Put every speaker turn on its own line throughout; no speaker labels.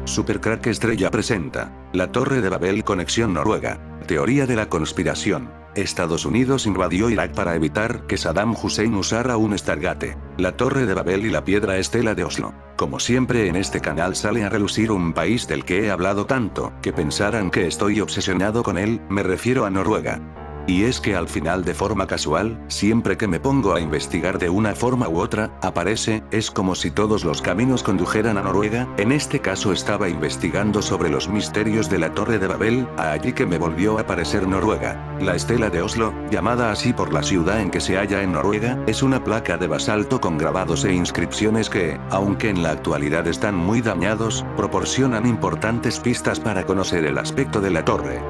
Supercrack Estrella presenta La Torre de Babel Conexión Noruega. Teoría de la conspiración. Estados Unidos invadió Irak para evitar que Saddam Hussein usara un Stargate, la Torre de Babel y la Piedra Estela de Oslo. Como siempre en este canal sale a relucir un país del que he hablado tanto, que pensarán que estoy obsesionado con él, me refiero a Noruega. Y es que al final de forma casual, siempre que me pongo a investigar de una forma u otra, aparece, es como si todos los caminos condujeran a Noruega. En este caso estaba investigando sobre los misterios de la Torre de Babel, allí que me volvió a aparecer Noruega. La Estela de Oslo, llamada así por la ciudad en que se halla en Noruega, es una placa de basalto con grabados e inscripciones que, aunque en la actualidad están muy dañados, proporcionan importantes pistas para conocer el aspecto de la torre.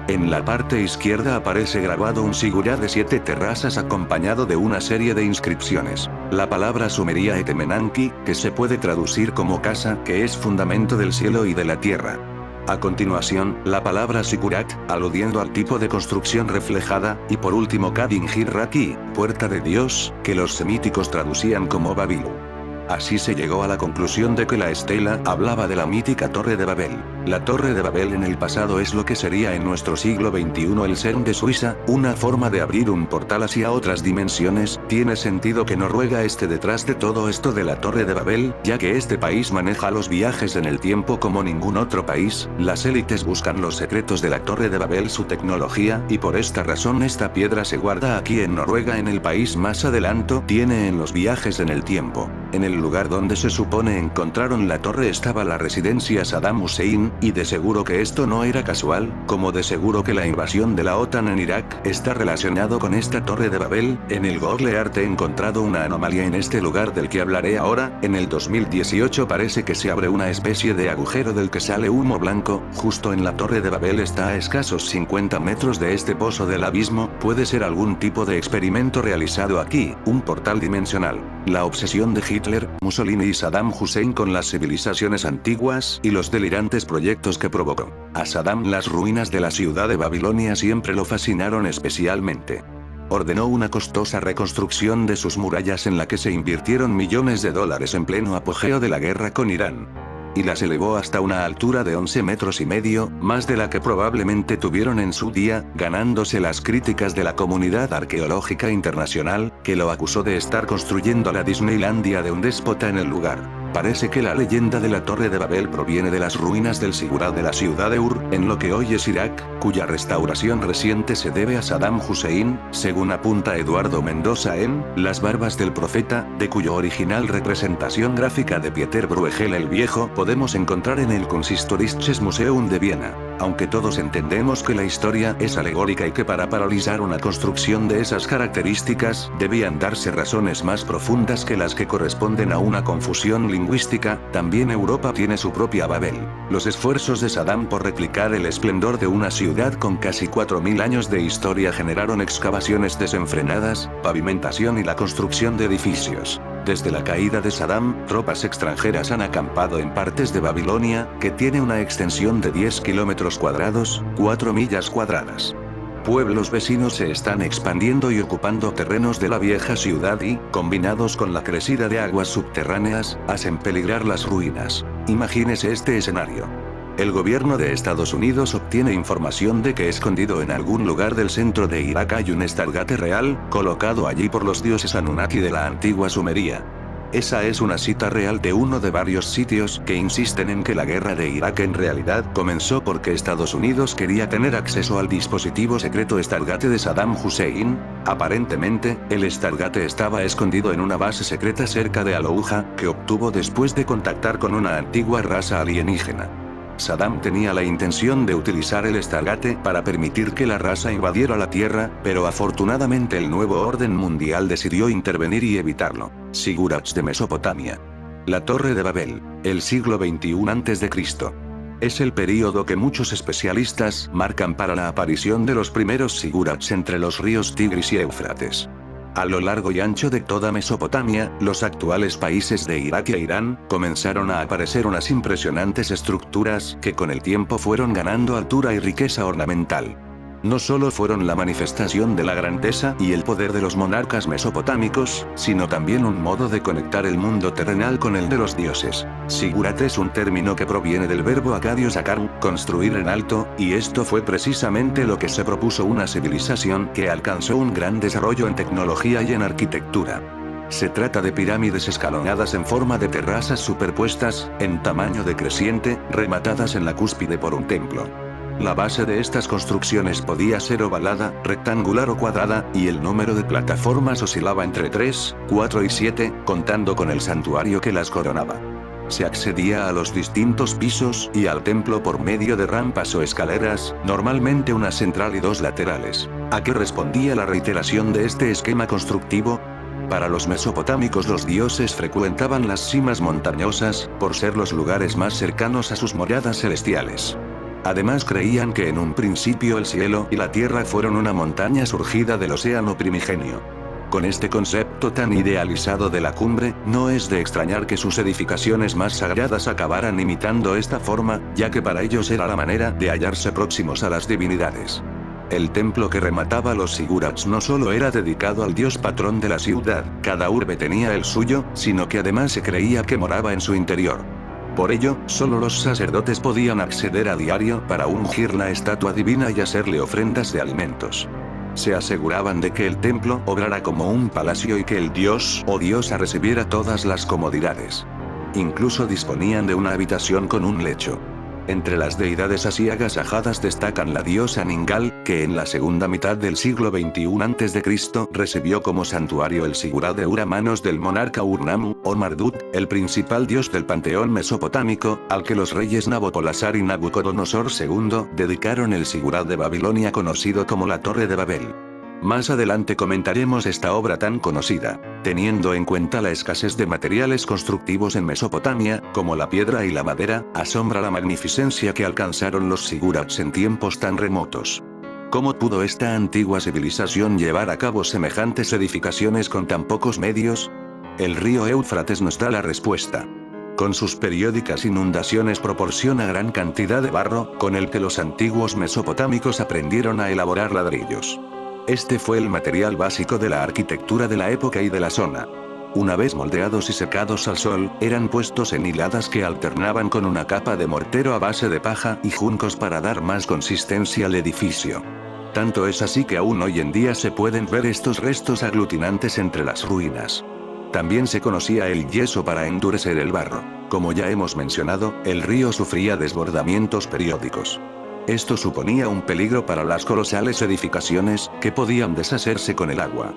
En la parte izquierda aparece grabado un sigurat de 7 terrazas acompañado de una serie de inscripciones. La palabra sumeria Etemenanki, que se puede traducir como casa, que es fundamento del cielo y de la tierra. A continuación, la palabra sigurat, aludiendo al tipo de construcción reflejada, y por último Kadingir Raki, puerta de Dios, que los semíticos traducían como Babilu. Así se llegó a la conclusión de que la estela hablaba de la mítica Torre de Babel. La Torre de Babel en el pasado es lo que sería en nuestro siglo XXI el CERN de Suiza, una forma de abrir un portal hacia otras dimensiones. Tiene sentido que Noruega esté detrás de todo esto de la Torre de Babel, ya que este país maneja los viajes en el tiempo como ningún otro país. Las élites buscan los secretos de la Torre de Babel, su tecnología, y por esta razón esta piedra se guarda aquí en Noruega, en el país más adelanto tiene en los viajes en el tiempo. En el lugar donde se supone encontraron la torre estaba la residencia Saddam Hussein, y de seguro que esto no era casual, como de seguro que la invasión de la OTAN en Irak está relacionado con esta Torre de Babel. En el Google Earth he encontrado una anomalía en este lugar del que hablaré ahora. En el 2018 parece que se abre una especie de agujero del que sale humo blanco, justo en la Torre de Babel está a escasos 50 metros de este pozo del abismo. Puede ser algún tipo de experimento realizado aquí, un portal dimensional. La obsesión de Hitler, Mussolini y Saddam Hussein con las civilizaciones antiguas y los delirantes proyectos que provocó. A Saddam las ruinas de la ciudad de Babilonia siempre lo fascinaron especialmente. Ordenó una costosa reconstrucción de sus murallas en la que se invirtieron millones de dólares en pleno apogeo de la guerra con Irán. Y las elevó hasta una altura de 11 metros y medio, más de la que probablemente tuvieron en su día, ganándose las críticas de la comunidad arqueológica internacional, que lo acusó de estar construyendo la Disneylandia de un déspota en el lugar. Parece que la leyenda de la Torre de Babel proviene de las ruinas del sigurat de la ciudad de Ur, en lo que hoy es Irak, cuya restauración reciente se debe a Saddam Hussein, según apunta Eduardo Mendoza en Las Barbas del Profeta, de cuyo original representación gráfica de Pieter Bruegel el Viejo podemos encontrar en el Kunsthistorisches Museum de Viena. Aunque todos entendemos que la historia es alegórica y que para paralizar una construcción de esas características debían darse razones más profundas que las que corresponden a una confusión lingüística, también Europa tiene su propia Babel. Los esfuerzos de Saddam por replicar el esplendor de una ciudad con casi 4000 años de historia generaron excavaciones desenfrenadas, pavimentación y la construcción de edificios. Desde la caída de Saddam, tropas extranjeras han acampado en partes de Babilonia, que tiene una extensión de 10 kilómetros cuadrados, 4 millas cuadradas. Pueblos vecinos se están expandiendo y ocupando terrenos de la vieja ciudad y, combinados con la crecida de aguas subterráneas, hacen peligrar las ruinas. Imagínese este escenario. El gobierno de Estados Unidos obtiene información de que escondido en algún lugar del centro de Irak hay un Stargate real, colocado allí por los dioses Anunnaki de la antigua Sumeria. Esa es una cita real de uno de varios sitios que insisten en que la guerra de Irak en realidad comenzó porque Estados Unidos quería tener acceso al dispositivo secreto Stargate de Saddam Hussein. Aparentemente, el Stargate estaba escondido en una base secreta cerca de Alouja, que obtuvo después de contactar con una antigua raza alienígena. Saddam tenía la intención de utilizar el Stargate para permitir que la raza invadiera la Tierra, pero afortunadamente el nuevo orden mundial decidió intervenir y evitarlo. Sigurats de Mesopotamia. La Torre de Babel, el siglo XXI a.C. Es el período que muchos especialistas marcan para la aparición de los primeros sigurats entre los ríos Tigris y Éufrates. A lo largo y ancho de toda Mesopotamia, los actuales países de Irak e Irán, comenzaron a aparecer unas impresionantes estructuras que con el tiempo fueron ganando altura y riqueza ornamental. No solo fueron la manifestación de la grandeza y el poder de los monarcas mesopotámicos, sino también un modo de conectar el mundo terrenal con el de los dioses. Zigurat es un término que proviene del verbo acadio sakar, construir en alto, y esto fue precisamente lo que se propuso una civilización que alcanzó un gran desarrollo en tecnología y en arquitectura. Se trata de pirámides escalonadas en forma de terrazas superpuestas, en tamaño decreciente, rematadas en la cúspide por un templo. La base de estas construcciones podía ser ovalada, rectangular o cuadrada, y el número de plataformas oscilaba entre 3, 4 y 7, contando con el santuario que las coronaba. Se accedía a los distintos pisos y al templo por medio de rampas o escaleras, normalmente una central y dos laterales. ¿A qué respondía la reiteración de este esquema constructivo? Para los mesopotámicos los dioses frecuentaban las cimas montañosas, por ser los lugares más cercanos a sus moradas celestiales. Además creían que en un principio el cielo y la tierra fueron una montaña surgida del océano primigenio. Con este concepto tan idealizado de la cumbre, no es de extrañar que sus edificaciones más sagradas acabaran imitando esta forma, ya que para ellos era la manera de hallarse próximos a las divinidades. El templo que remataba los zigurats no solo era dedicado al dios patrón de la ciudad, cada urbe tenía el suyo, sino que además se creía que moraba en su interior. Por ello, solo los sacerdotes podían acceder a diario para ungir la estatua divina y hacerle ofrendas de alimentos. Se aseguraban de que el templo obrara como un palacio y que el dios o diosa recibiera todas las comodidades. Incluso disponían de una habitación con un lecho. Entre las deidades así agasajadas destacan la diosa Ningal, que en la segunda mitad del siglo XXI a.C. recibió como santuario el Zigurat de Ur a manos del monarca Ur-Nammu, o Marduk, el principal dios del panteón mesopotámico, al que los reyes Nabopolassar y Nabucodonosor II dedicaron el Zigurat de Babilonia conocido como la Torre de Babel. Más adelante comentaremos esta obra tan conocida. Teniendo en cuenta la escasez de materiales constructivos en Mesopotamia, como la piedra y la madera, asombra la magnificencia que alcanzaron los zigurats en tiempos tan remotos. ¿Cómo pudo esta antigua civilización llevar a cabo semejantes edificaciones con tan pocos medios? El río Éufrates nos da la respuesta. Con sus periódicas inundaciones proporciona gran cantidad de barro, con el que los antiguos mesopotámicos aprendieron a elaborar ladrillos. Este fue el material básico de la arquitectura de la época y de la zona. Una vez moldeados y secados al sol, eran puestos en hiladas que alternaban con una capa de mortero a base de paja y juncos para dar más consistencia al edificio. Tanto es así que aún hoy en día se pueden ver estos restos aglutinantes entre las ruinas. También se conocía el yeso para endurecer el barro. Como ya hemos mencionado, el río sufría desbordamientos periódicos. Esto suponía un peligro para las colosales edificaciones, que podían deshacerse con el agua.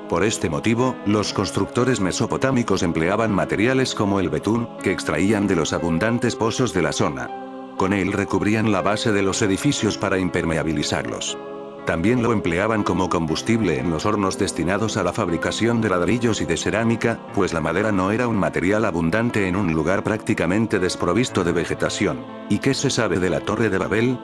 Por este motivo, los constructores mesopotámicos empleaban materiales como el betún, que extraían de los abundantes pozos de la zona. Con él recubrían la base de los edificios para impermeabilizarlos. También lo empleaban como combustible en los hornos destinados a la fabricación de ladrillos y de cerámica, pues la madera no era un material abundante en un lugar prácticamente desprovisto de vegetación. ¿Y qué se sabe de la Torre de Babel?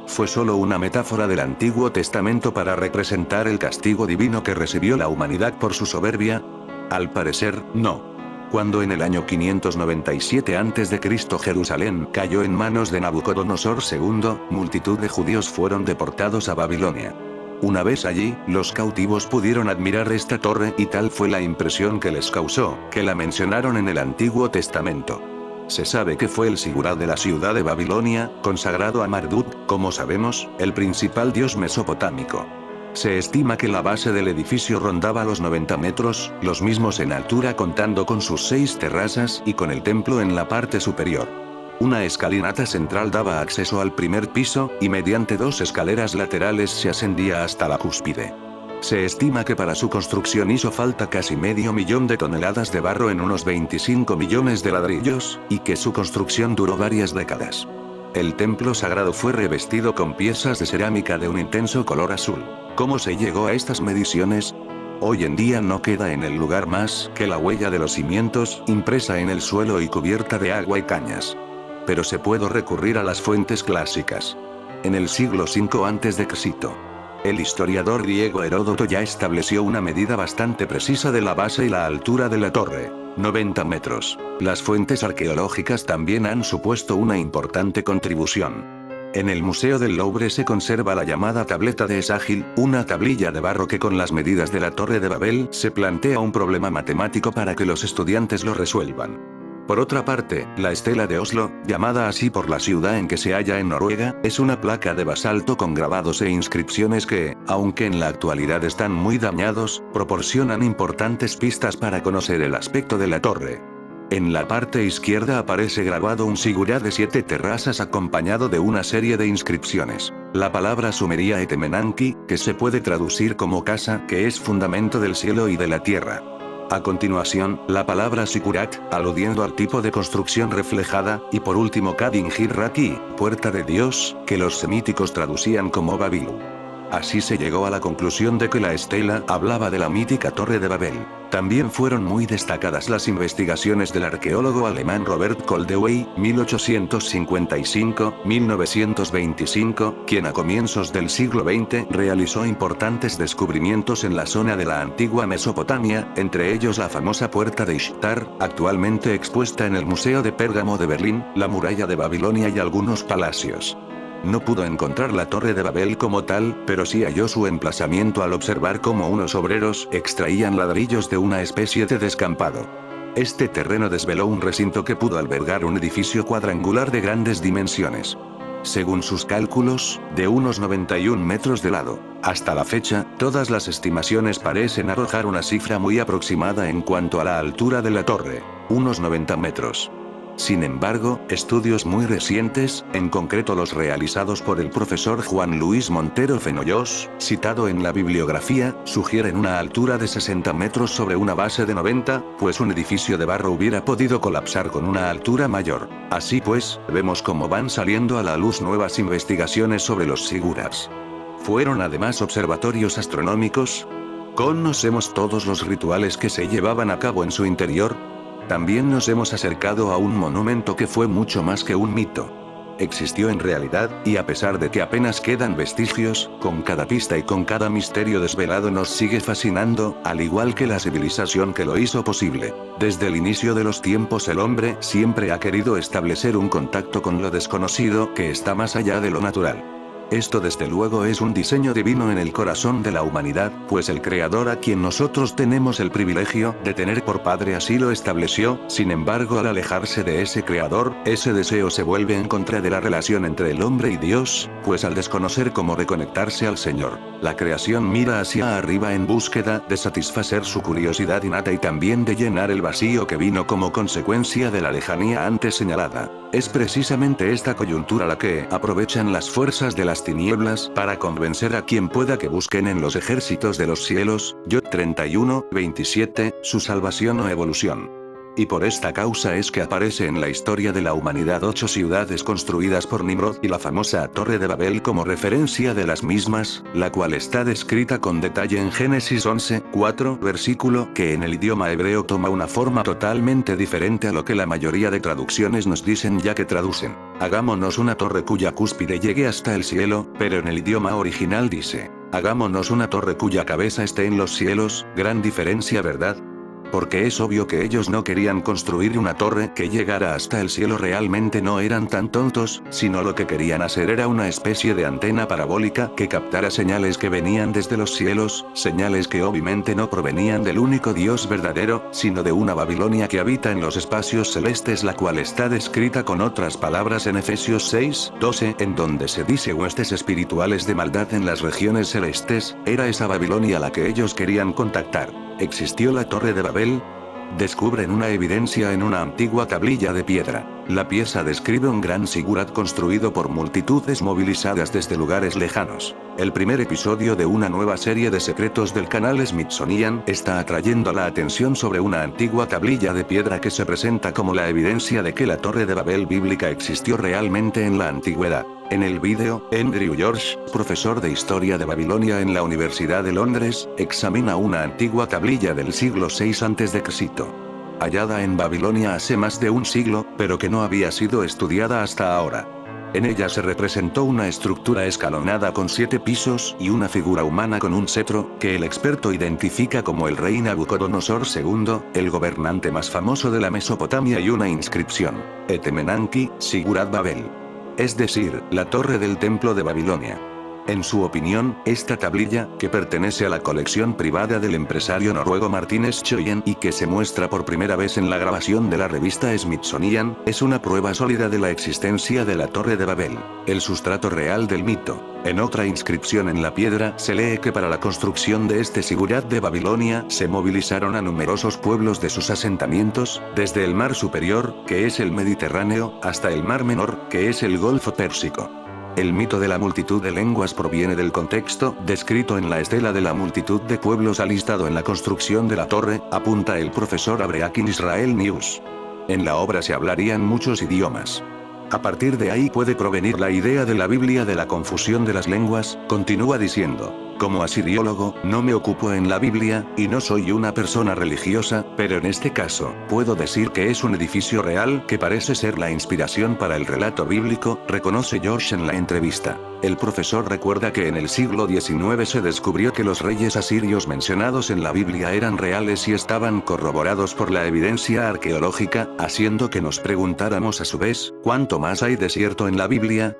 ¿Fue solo una metáfora del Antiguo Testamento para representar el castigo divino que recibió la humanidad por su soberbia? Al parecer, no. Cuando en el año 597 a.C. Jerusalén cayó en manos de Nabucodonosor II, multitud de judíos fueron deportados a Babilonia. Una vez allí, los cautivos pudieron admirar esta torre y tal fue la impresión que les causó, que la mencionaron en el Antiguo Testamento. Se sabe que fue el Zigurat de la ciudad de Babilonia, consagrado a Marduk, como sabemos, el principal dios mesopotámico. Se estima que la base del edificio rondaba los 90 metros, los mismos en altura contando con sus 6 terrazas y con el templo en la parte superior. Una escalinata central daba acceso al primer piso, y mediante 2 escaleras laterales se ascendía hasta la cúspide. Se estima que para su construcción hizo falta casi 500.000 de toneladas de barro en unos 25 millones de ladrillos, y que su construcción duró varias décadas. El templo sagrado fue revestido con piezas de cerámica de un intenso color azul. ¿Cómo se llegó a estas mediciones? Hoy en día no queda en el lugar más que la huella de los cimientos, impresa en el suelo y cubierta de agua y cañas. Pero se puede recurrir a las fuentes clásicas. En el siglo V a.C., el historiador griego Heródoto ya estableció una medida bastante precisa de la base y la altura de la torre: 90 metros. Las fuentes arqueológicas también han supuesto una importante contribución. En el Museo del Louvre se conserva la llamada tableta de Esagil, una tablilla de barro que con las medidas de la Torre de Babel se plantea un problema matemático para que los estudiantes lo resuelvan. Por otra parte, la estela de Oslo, llamada así por la ciudad en que se halla en Noruega, es una placa de basalto con grabados e inscripciones que, aunque en la actualidad están muy dañados, proporcionan importantes pistas para conocer el aspecto de la torre. En la parte izquierda aparece grabado un sigurat de 7 terrazas acompañado de una serie de inscripciones. La palabra sumeria Etemenanki, que se puede traducir como casa, que es fundamento del cielo y de la tierra. A continuación, la palabra Sikurat, aludiendo al tipo de construcción reflejada, y por último Kadingir Raki, puerta de Dios, que los semíticos traducían como Babilu. Así se llegó a la conclusión de que la estela hablaba de la mítica Torre de Babel. También fueron muy destacadas las investigaciones del arqueólogo alemán Robert Koldewey, 1855-1925, quien a comienzos del siglo XX realizó importantes descubrimientos en la zona de la antigua Mesopotamia, entre ellos la famosa Puerta de Ishtar, actualmente expuesta en el Museo de Pérgamo de Berlín, la muralla de Babilonia y algunos palacios. No pudo encontrar la Torre de Babel como tal, pero sí halló su emplazamiento al observar cómo unos obreros extraían ladrillos de una especie de descampado. Este terreno desveló un recinto que pudo albergar un edificio cuadrangular de grandes dimensiones. Según sus cálculos, de unos 91 metros de lado. Hasta la fecha, todas las estimaciones parecen arrojar una cifra muy aproximada en cuanto a la altura de la torre, unos 90 metros. Sin embargo, estudios muy recientes, en concreto los realizados por el profesor Juan Luis Montero Fenollos, citado en la bibliografía, sugieren una altura de 60 metros sobre una base de 90, pues un edificio de barro hubiera podido colapsar con una altura mayor. Así pues, vemos cómo van saliendo a la luz nuevas investigaciones sobre los sigurats. Fueron además observatorios astronómicos. Conocemos todos los rituales que se llevaban a cabo en su interior. También nos hemos acercado a un monumento que fue mucho más que un mito. Existió en realidad, y a pesar de que apenas quedan vestigios, con cada pista y con cada misterio desvelado nos sigue fascinando, al igual que la civilización que lo hizo posible. Desde el inicio de los tiempos el hombre siempre ha querido establecer un contacto con lo desconocido que está más allá de lo natural. Esto desde luego es un diseño divino en el corazón de la humanidad, pues el Creador a quien nosotros tenemos el privilegio de tener por Padre así lo estableció. Sin embargo, al alejarse de ese Creador, ese deseo se vuelve en contra de la relación entre el hombre y Dios, pues al desconocer cómo reconectarse al Señor, la creación mira hacia arriba en búsqueda de satisfacer su curiosidad innata y también de llenar el vacío que vino como consecuencia de la lejanía antes señalada. Es precisamente esta coyuntura la que aprovechan las fuerzas de las tinieblas para convencer a quien pueda que busquen en los ejércitos de los cielos, Job 31:27, su salvación o evolución. Y por esta causa es que aparece en la historia de la humanidad 8 ciudades construidas por Nimrod y la famosa Torre de Babel como referencia de las mismas, la cual está descrita con detalle en Génesis 11:4, versículo que en el idioma hebreo toma una forma totalmente diferente a lo que la mayoría de traducciones nos dicen, ya que traducen: hagámonos una torre cuya cúspide llegue hasta el cielo, pero en el idioma original dice: hagámonos una torre cuya cabeza esté en los cielos. Gran diferencia, ¿verdad? Porque es obvio que ellos no querían construir una torre que llegara hasta el cielo, realmente no eran tan tontos, sino lo que querían hacer era una especie de antena parabólica que captara señales que venían desde los cielos, señales que obviamente no provenían del único Dios verdadero, sino de una Babilonia que habita en los espacios celestes, la cual está descrita con otras palabras en Efesios 6:12, en donde se dice huestes espirituales de maldad en las regiones celestes. Era esa Babilonia la que ellos querían contactar. ¿Existió la Torre de Babel? Descubren una evidencia en una antigua tablilla de piedra. La pieza describe un gran sigurat construido por multitudes movilizadas desde lugares lejanos. El primer episodio de una nueva serie de secretos del canal Smithsonian está atrayendo la atención sobre una antigua tablilla de piedra que se presenta como la evidencia de que la Torre de Babel bíblica existió realmente en la antigüedad. En el vídeo, Andrew George, profesor de Historia de Babilonia en la Universidad de Londres, examina una antigua tablilla del siglo VI a.C., hallada en Babilonia hace más de un siglo, pero que no había sido estudiada hasta ahora. En ella se representó una estructura escalonada con 7 pisos y una figura humana con un cetro, que el experto identifica como el rey Nabucodonosor II, el gobernante más famoso de la Mesopotamia, y una inscripción: Etemenanki, Sigurat Babel. es decir, la torre del templo de Babilonia. En su opinión, esta tablilla, que pertenece a la colección privada del empresario noruego Martin Schoyen y que se muestra por primera vez en la grabación de la revista Smithsonian, es una prueba sólida de la existencia de la Torre de Babel, el sustrato real del mito. En otra inscripción en la piedra se lee que para la construcción de este sigurat de Babilonia se movilizaron a numerosos pueblos de sus asentamientos, desde el mar superior, que es el Mediterráneo, hasta el mar menor, que es el Golfo Pérsico. El mito de la multitud de lenguas proviene del contexto, descrito en la estela de la multitud de pueblos alistado en la construcción de la torre, apunta el profesor Abreakin Israel News. En la obra se hablarían muchos idiomas. A partir de ahí puede provenir la idea de la Biblia de la confusión de las lenguas, continúa diciendo. Como asiriólogo, no me ocupo en la Biblia, y no soy una persona religiosa, pero en este caso, puedo decir que es un edificio real que parece ser la inspiración para el relato bíblico, reconoce Josh en la entrevista. El profesor recuerda que en el siglo XIX se descubrió que los reyes asirios mencionados en la Biblia eran reales y estaban corroborados por la evidencia arqueológica, haciendo que nos preguntáramos a su vez, ¿cuánto más hay de cierto en la Biblia?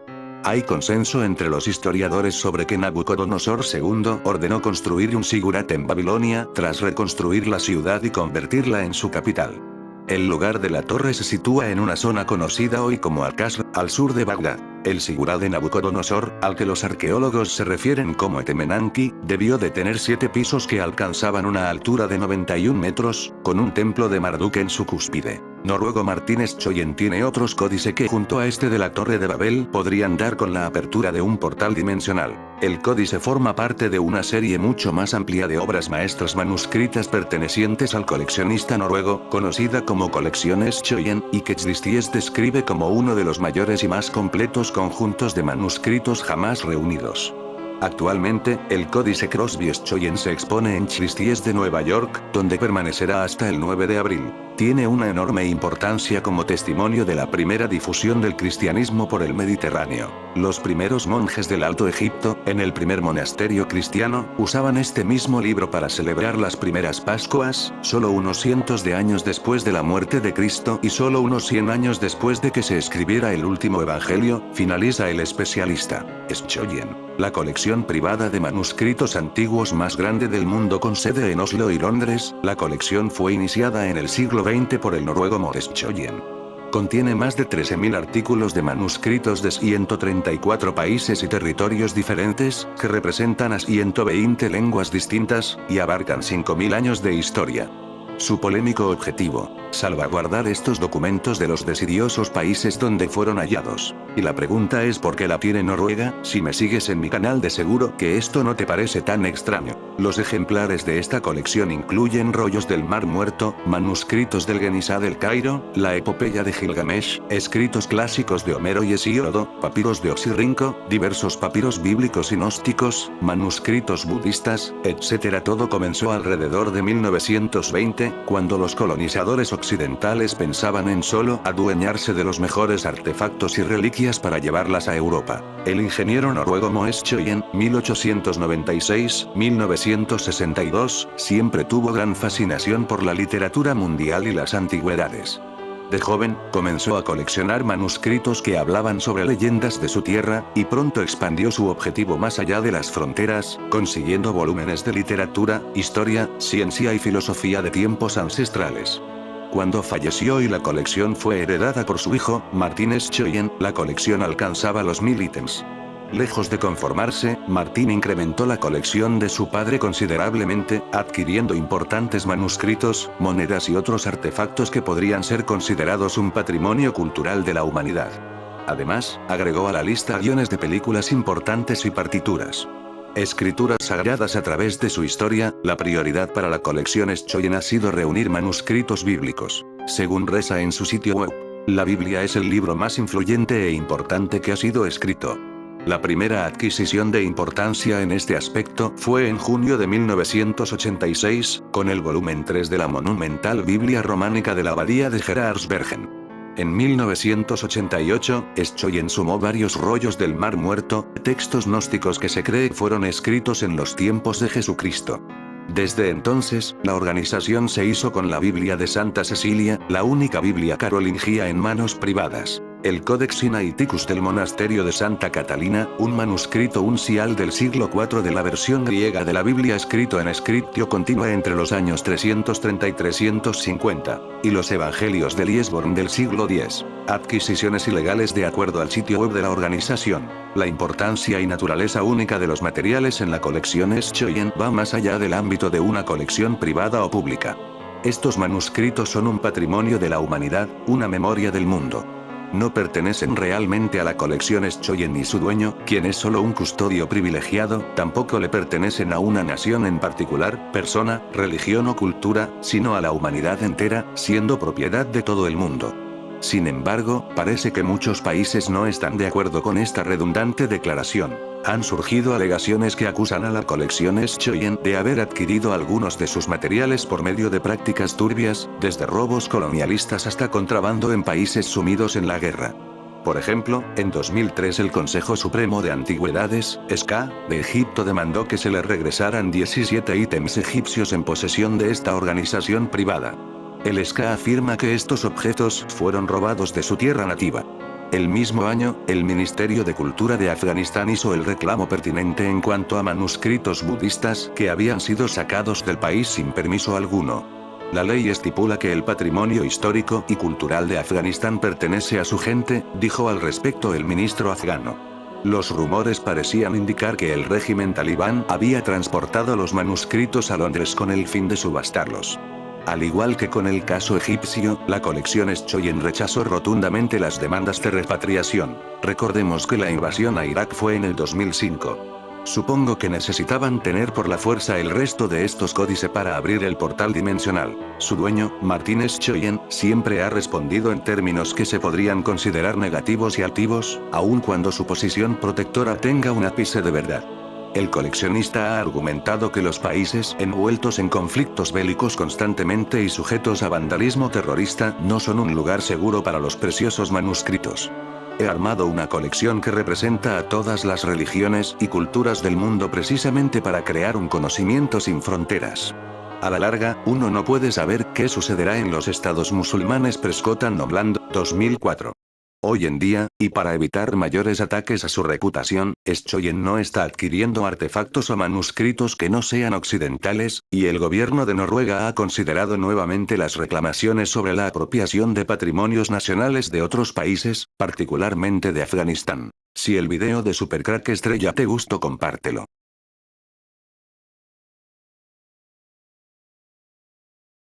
Hay consenso entre los historiadores sobre que Nabucodonosor II ordenó construir un sigurat en Babilonia tras reconstruir la ciudad y convertirla en su capital. El lugar de la torre se sitúa en una zona conocida hoy como Al-Qasr, al sur de Bagdad. El sigurat de Nabucodonosor, al que los arqueólogos se refieren como Etemenanki, debió de tener 7 pisos que alcanzaban una altura de 91 metros, con un templo de Marduk en su cúspide. Noruego Martin Schoyen tiene otros códices que junto a este de la Torre de Babel podrían dar con la apertura de un portal dimensional. El códice forma parte de una serie mucho más amplia de obras maestras manuscritas pertenecientes al coleccionista noruego, conocida como Colección Schoyen, y que Christies describe como uno de los mayores y más completos conjuntos de manuscritos jamás reunidos. Actualmente, el códice Crosby Schoyen se expone en Christie's de Nueva York, donde permanecerá hasta el 9 de abril. Tiene una enorme importancia como testimonio de la primera difusión del cristianismo por el Mediterráneo. Los primeros monjes del Alto Egipto, en el primer monasterio cristiano, usaban este mismo libro para celebrar las primeras Pascuas, solo unos cientos de años después de la muerte de Cristo y solo unos 100 años después de que se escribiera el último evangelio, finaliza el especialista. Schoyen. La colección privada de manuscritos antiguos más grande del mundo con sede en Oslo y Londres, la colección fue iniciada en el siglo XX por el noruego Mors Schoyen. Contiene más de 13.000 artículos de manuscritos de 134 países y territorios diferentes, que representan a 120 lenguas distintas, y abarcan 5.000 años de historia. Su polémico objetivo: salvaguardar estos documentos de los desidiosos países donde fueron hallados. Y la pregunta es ¿por qué la tiene Noruega? Si me sigues en mi canal de seguro que esto no te parece tan extraño. Los ejemplares de esta colección incluyen rollos del Mar Muerto, manuscritos del Genisá del Cairo, la epopeya de Gilgamesh, escritos clásicos de Homero y Hesíodo, papiros de Oxirrinco, diversos papiros bíblicos y gnósticos, manuscritos budistas, etc. Todo comenzó alrededor de 1920, cuando los colonizadores occidentales pensaban en solo adueñarse de los mejores artefactos y reliquias para llevarlas a Europa. El ingeniero noruego Mors Schoyen, 1896-1962, siempre tuvo gran fascinación por la literatura mundial y las antigüedades. De joven, comenzó a coleccionar manuscritos que hablaban sobre leyendas de su tierra, y pronto expandió su objetivo más allá de las fronteras, consiguiendo volúmenes de literatura, historia, ciencia y filosofía de tiempos ancestrales. Cuando falleció y la colección fue heredada por su hijo, Martin Schoyen, la colección alcanzaba los 1000 ítems. Lejos de conformarse, Martin incrementó la colección de su padre considerablemente, adquiriendo importantes manuscritos, monedas y otros artefactos que podrían ser considerados un patrimonio cultural de la humanidad. Además, agregó a la lista guiones de películas importantes y partituras. Escrituras sagradas a través de su historia. La prioridad para la colección Schoyen ha sido reunir manuscritos bíblicos. Según reza en su sitio web, la Biblia es el libro más influyente e importante que ha sido escrito. La primera adquisición de importancia en este aspecto fue en junio de 1986, con el volumen 3 de la monumental Biblia románica de la abadía de Geraardsbergen. En 1988, Schoyen sumó varios rollos del Mar Muerto, textos gnósticos que se cree fueron escritos en los tiempos de Jesucristo. Desde entonces, la organización se hizo con la Biblia de Santa Cecilia, la única Biblia carolingia en manos privadas. El Codex Sinaiticus del monasterio de Santa Catalina, un manuscrito uncial del siglo IV de la versión griega de la Biblia escrito en scriptio continua entre los años 330 y 350, y los Evangelios de Liesborn del siglo X. Adquisiciones ilegales de acuerdo al sitio web de la organización. La importancia y naturaleza única de los materiales en la colección Schoyen va más allá del ámbito de una colección privada o pública. Estos manuscritos son un patrimonio de la humanidad, una memoria del mundo. No pertenecen realmente a la colección Schoyen ni su dueño, quien es solo un custodio privilegiado, tampoco le pertenecen a una nación en particular, persona, religión o cultura, sino a la humanidad entera, siendo propiedad de todo el mundo. Sin embargo, parece que muchos países no están de acuerdo con esta redundante declaración. Han surgido alegaciones que acusan a la colección Schoyen de haber adquirido algunos de sus materiales por medio de prácticas turbias, desde robos colonialistas hasta contrabando en países sumidos en la guerra. Por ejemplo, en 2003 el Consejo Supremo de Antigüedades, SCA, de Egipto demandó que se le regresaran 17 ítems egipcios en posesión de esta organización privada. El SCA afirma que estos objetos fueron robados de su tierra nativa. El mismo año, el Ministerio de Cultura de Afganistán hizo el reclamo pertinente en cuanto a manuscritos budistas que habían sido sacados del país sin permiso alguno. La ley estipula que el patrimonio histórico y cultural de Afganistán pertenece a su gente, dijo al respecto el ministro afgano. Los rumores parecían indicar que el régimen talibán había transportado los manuscritos a Londres con el fin de subastarlos. Al igual que con el caso egipcio, la colección Schoyen rechazó rotundamente las demandas de repatriación. Recordemos que la invasión a Irak fue en el 2005. Supongo que necesitaban tener por la fuerza el resto de estos códices para abrir el portal dimensional. Su dueño, Martin Schoyen, siempre ha respondido en términos que se podrían considerar negativos y altivos, aun cuando su posición protectora tenga un ápice de verdad. El coleccionista ha argumentado que los países envueltos en conflictos bélicos constantemente y sujetos a vandalismo terrorista no son un lugar seguro para los preciosos manuscritos. He armado una colección que representa a todas las religiones y culturas del mundo precisamente para crear un conocimiento sin fronteras. A la larga, uno no puede saber qué sucederá en los estados musulmanes. Prescott and Noblando, 2004. Hoy en día, y para evitar mayores ataques a su reputación, Schoyen no está adquiriendo artefactos o manuscritos que no sean occidentales, y el gobierno de Noruega ha considerado nuevamente las reclamaciones sobre la apropiación de patrimonios nacionales de otros países, particularmente de Afganistán. Si el video de Supercrack Estrella te gustó, compártelo.